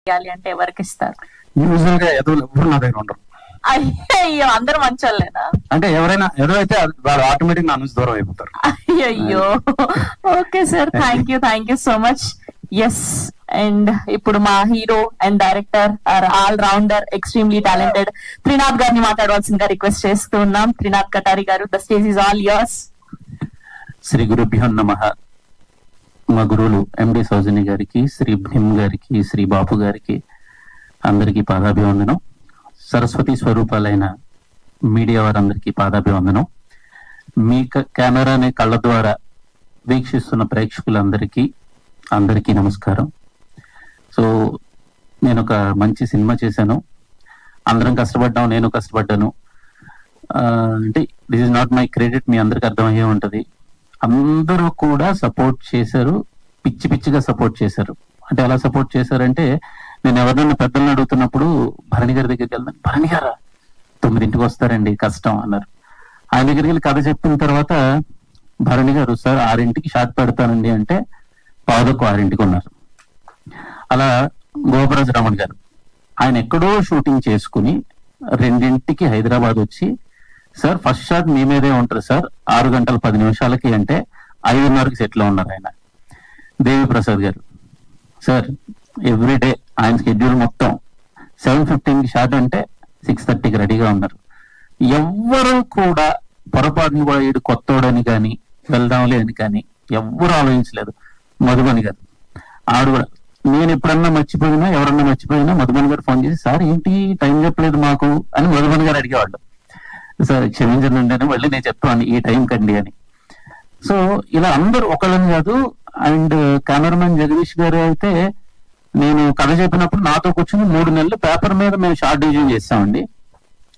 ఇవ్వాలి అంటే ఎవరికి ఇస్తారు? యూజువల్ గా ఎదురు ఎవరు నా దగ్గర ఉండరు. అయ్యో, అందరు మంచోళ్ళేనా? అంటే ఎవరైనా ఎదురు అయితే వాళ్ళు ఆటోమేటిక్ నా నుంచి దూరం అయిపోతారు. అయ్యో, okay sir, thank you so much. Yes, and ఇప్పుడు మా hero and director all rounder extremely talented Trinath గారిని మాట్లాడవలసిందిగా రిక్వెస్ట్ చేస్తూ ఉన్నాం. Trinath Katari garu, the stage is all yours. శ్రీ గురుభ్యో నమః. మా గురువులు ఎండి సౌజన్య గారికి, శ్రీ భీమ్ గారికి, శ్రీ బాపు గారికి అందరికీ పాదాభివందనం. సరస్వతి స్వరూపాలైన మీడియా వారందరికీ పాదాభివందనం. మీ కెమెరా అనే కళ్ళ ద్వారా వీక్షిస్తున్న ప్రేక్షకులందరికీ నమస్కారం. సో నేను ఒక మంచి సినిమా చేశాను, అందరం కష్టపడ్డాం, నేను కష్టపడ్డాను. అంటే this is not my credit, మీ అందరికి అర్థమయ్యే ఉంటది. అందరూ కూడా సపోర్ట్ చేశారు, పిచ్చి పిచ్చిగా సపోర్ట్ చేశారు. అంటే ఎలా సపోర్ట్ చేశారంటే, నేను ఎవరినైనా పెద్దలను అడుగుతున్నప్పుడు భరణి గారి దగ్గరికి వెళ్తాను. భరణి గారా 9ంటికి వస్తారండి, కష్టం అన్నారు. ఆయన దగ్గరికి వెళ్ళి కథ చెప్పిన తర్వాత భరణి గారు సార్ 6ంటికి షాట్ పెడతానండి అంటే 5:15కి ఉన్నారు. అలా గోపరాజు రమణ్ గారు, ఆయన ఎక్కడో షూటింగ్ చేసుకుని 2ంటికి హైదరాబాద్ వచ్చి సార్ ఫస్ట్ షాట్ మీ మీదే ఉంటారు సార్ 6 గంటల 10 నిమిషాలకి అంటే 5:30కి సెట్ లో ఉన్నారు ఆయన. దేవి ప్రసాద్ గారు సార్ ఎవ్రీడే ఆయన షెడ్యూల్ మొత్తం 7:15కి షాట్ అంటే 6:30కి రెడీగా ఉన్నారు. ఎవ్వరూ కూడా పొరపాటును కూడా వీడు కొత్తోడని కానీ వెళ్దాంలే అని కానీ ఎవ్వరూ ఆలోచించలేదు. మధుబని గారు, ఆవిడ కూడా నేను ఎప్పుడన్నా మర్చిపోయినా, ఎవరన్నా మర్చిపోయినా మధుబని గారు ఫోన్ చేసి సార్ ఏంటి టైం చెప్పలేదు మాకు అని మధుబని గారు అడిగేవాళ్ళు. సార్ క్షమించండి అని మళ్ళీ నేను చెప్తాను ఈ టైం కండి అని. సో ఇలా అందరూ ఒకళ్ళని కాదు. అండ్ కెమెరామెన్ జగదీష్ గారు అయితే నేను కథ చెప్పినప్పుడు నాతో కూర్చొని 3 నెలలు పేపర్ మీద మేము షార్ట్ డిజైన్ చేస్తామండి.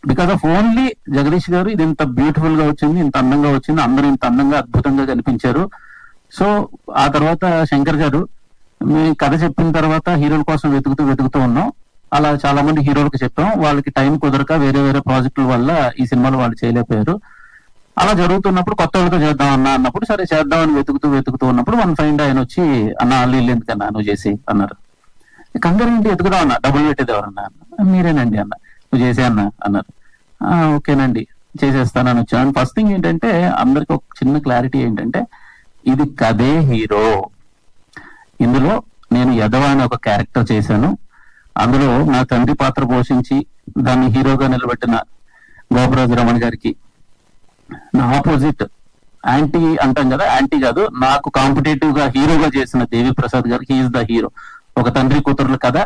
బికాస్ ఆఫ్ ఓన్లీ జగదీష్ గారు ఇది ఇంత బ్యూటిఫుల్ గా వచ్చింది, ఇంత అందంగా వచ్చింది, అందరూ ఇంత అందంగా అద్భుతంగా కనిపించారు. సో ఆ తర్వాత శంకర్ గారు, మీ కథ చెప్పిన తర్వాత హీరోల కోసం వెతుకుతూ ఉన్నాం. అలా చాలా మంది హీరోలకు చెప్పాం, వాళ్ళకి టైం కుదరక వేరే వేరే ప్రాజెక్టుల వల్ల ఈ సినిమాలు వాళ్ళు చేయలేకపోయారు. అలా జరుగుతున్నప్పుడు కొత్త వాళ్ళతో చేద్దాం అన్నప్పుడు సరే చేద్దామని వెతుకుతూ ఉన్నప్పుడు వన్ ఫైండ్ ఆయన వచ్చి అన్న అల్లు ఎందుకన్నా నువ్వు చేసి అన్నారు. కంగారు ఏంటి ఎతుకుదాం అన్న, డబ్బులు పెట్టేది ఎవరన్నా అన్న. మీరేనండి అన్న, నువ్వు చేసే అన్న అన్నారు. ఓకేనండి చేసేస్తానని వచ్చాను. ఫస్ట్ థింగ్ ఏంటంటే అందరికి ఒక చిన్న క్లారిటీ ఏంటంటే, ఇది కథే హీరో. ఇందులో నేను యదవ అనే ఒక క్యారెక్టర్ చేశాను. అందులో నా తండ్రి పాత్ర పోషించి దాన్ని హీరోగా నిలబెట్టిన గోపరాజు రమణ్ గారికి, నా ఆపోజిట్ యాంటీ అంటాం కదా, యాంటీ కాదు, నాకు కాంపిటేటివ్ గా హీరోగా చేసిన దేవి ప్రసాద్ గారికి, హీఈస్ ద హీరో. ఒక తండ్రి కూతురుల కథ